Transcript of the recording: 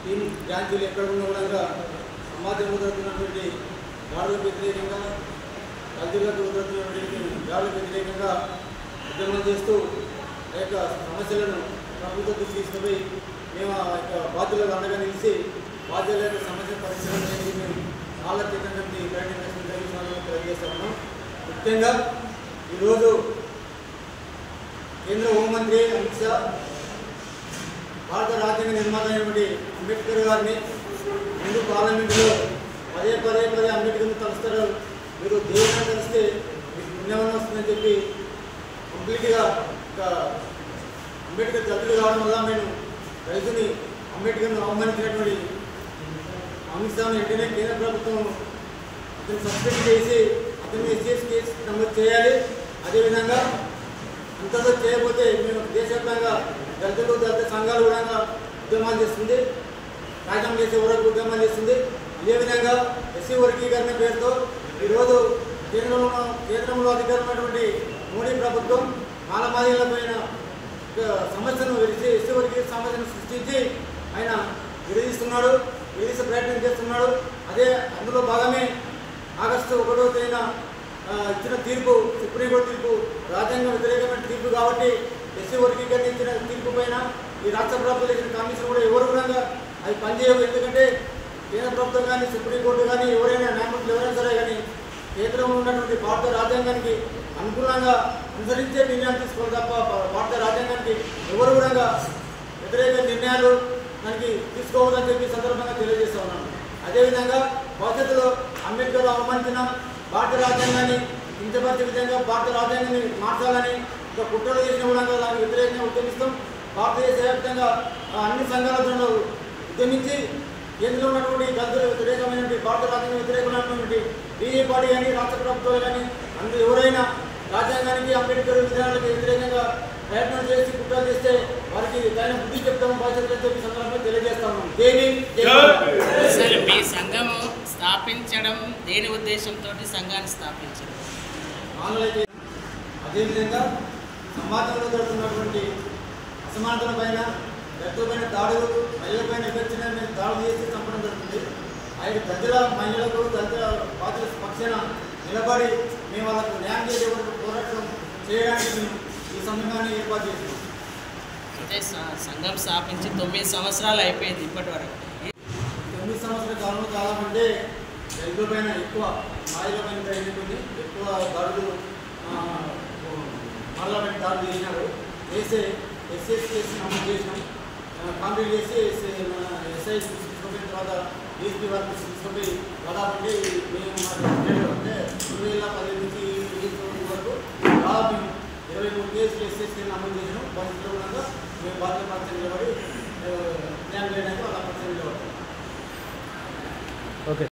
Team బ్రాంచీలు ఎక్కడ ఉన్న కూడా సమాజంలో జరుగుతున్నటువంటి దాడులకు వ్యతిరేకంగా దళితులకు జరుగుతున్నటువంటి దాడులకు వ్యతిరేకంగా ఉద్యమం చేస్తూ ఆ యొక్క సమస్యలను ప్రభుత్వం దృష్టికి తీసుకుపోయి మేము ఆ యొక్క బాధ్యులకు అండగా నిలిచి బాధ్యుల యొక్క సమస్య పరిష్కరించడానికి మేము చాలా చైతన్యాన్ని తెలియజేస్తా ఉన్నాం. ముఖ్యంగా ఈరోజు కేంద్ర హోంమంత్రి అమిత్ షా భారత రాజ్యాంగ నిర్మాత అయినటువంటి అంబేద్కర్ గారిని ముందు పార్లమెంటులో పదే అంబేద్కర్ని తలుస్తారు, మీరు దేవుని కలిస్తే మీకు పుణ్యమని వస్తుందని చెప్పి కంప్లీట్గా అంబేద్కర్ దళితులు కావడం వల్ల మేము రైతుని అంబేద్కర్ను అవమానించినటువంటి అమిత్ షాను వెంటనే కేంద్ర ప్రభుత్వం అతను సస్పెండ్ చేసి అతన్ని ఎస్సీఎస్ కేసు నమోదు చేయాలి. అదేవిధంగా అంతలో చేయకపోతే మేము దేశవ్యాప్తంగా దళితులు దళిత సంఘాలు కూడా ఉద్యమాలు చేస్తుంది, రాజ్యాంగం చేసే వరకు ఉద్యమాలు చేస్తుంది. ఇదే విధంగా ఎస్సీ వర్గీకరణ పేరుతో ఈరోజు కేంద్రంలో అధికారమైనటువంటి మోడీ ప్రభుత్వం మాలమాదిలపైన సమస్యను ఎస్సీ వర్గీకరణ సమస్యను సృష్టించి ఆయన విడదీసే ప్రయత్నం చేస్తున్నాడు. అందులో భాగమే ఆగస్టు 1వ తేదీన ఇచ్చిన తీర్పు, సుప్రీంకోర్టు తీర్పు రాజ్యాంగ వ్యతిరేకమైన తీర్పు కాబట్టి ఎస్సీ వర్గీకరణ ఇచ్చిన తీర్పు పైన ఈ రాష్ట్ర ప్రభుత్వం ఇచ్చిన కమిషన్ కూడా ఎవరు కూడా అది పనిచేయవు. ఎందుకంటే కేంద్ర ప్రభుత్వం కానీ సుప్రీంకోర్టు కానీ ఎవరైనా న్యాయమూర్తులు ఎవరైనా సరే కానీ కేంద్రంలో ఉన్నటువంటి భారత రాజ్యాంగానికి అనుకూలంగా అనుసరించే నిర్ణయాలు తీసుకోవాలి తప్ప భారత రాజ్యాంగానికి ఎవరు కూడా వ్యతిరేక నిర్ణయాలు దానికి తీసుకోవద్దని చెప్పి సందర్భంగా తెలియజేస్తా ఉన్నాను. అదేవిధంగా భవిష్యత్తులో అంబేద్కర్ అవమానించిన భారత రాజ్యాంగాన్ని కించపరిచే విధంగా భారత రాజ్యాంగాన్ని మార్చాలని ఒక కుట్రలు చేసిన కూడా దానికి వ్యతిరేకంగా ఉద్యమిస్తాం. భారతదేశ వ్యాప్తంగా అన్ని సంఘాలతో ఉద్యమించి కేంద్రంలో ఉన్నటువంటి దళితుల వ్యతిరేకమైనటువంటి భారత రాజ్యాంగ వ్యతిరేకమైనటువంటి బీజేపీ పార్టీ కానీ రాష్ట్ర ప్రభుత్వాలు కానీ అందరూ ఎవరైనా రాజ్యాంగానికి అంబేద్కర్ విధానాలకు వ్యతిరేకంగా ప్రయత్నం చేసి కుట్రలు చేస్తే వారికి తగిన బుద్ధి చెప్తాము, భవిష్యత్తు చెప్పి సందర్భంగా తెలియజేస్తాము. మీ సంఘం స్థాపించడం దేని ఉద్దేశంతో సంఘాన్ని స్థాపించడం? అదేవిధంగా సమాజంలో జరుగుతున్నటువంటి అసమానతల పైన దళితులపైన దాడులు, మహిళలపైన వివక్షణ దాడులు చేసి చంపడం జరుగుతుంది. ఆయన ప్రజల మహిళలకు దళిత బాధ్యుల పక్షాన నిలబడి మేము వాళ్ళకు న్యాయం చేసే పోరాటం చేయడానికి ఈ సంఘాన్ని ఏర్పాటు చేస్తున్నాం. అంటే సంఘం స్థాపించి 9 సంవత్సరాలు అయిపోయింది. ఇప్పటి వరకు 9 సంవత్సరాల కాలంలో కావాలంటే దళితులపైన ఎక్కువ మహిళలపైన ప్రయత్నించింది, ఎక్కువ దాడులు మహిళలపైన దాడులు చేసినారు. ఎస్ఎస్ కేసు నమోదు చేసినాం, కంప్లీట్ చేసి ఎస్ఐ తీసుకుపోయిన తర్వాత డీఎస్పీ వారికి తీసుకుపోయి దాదాపు మేము అంటే 2015 నుంచి 2019 వరకు దాదాపు 23 కేసులు ఎస్ఎస్ కేసు నమోదు చేసినాం. భవిష్యత్తులో కూడా మేము బాధ్యత నిలబడి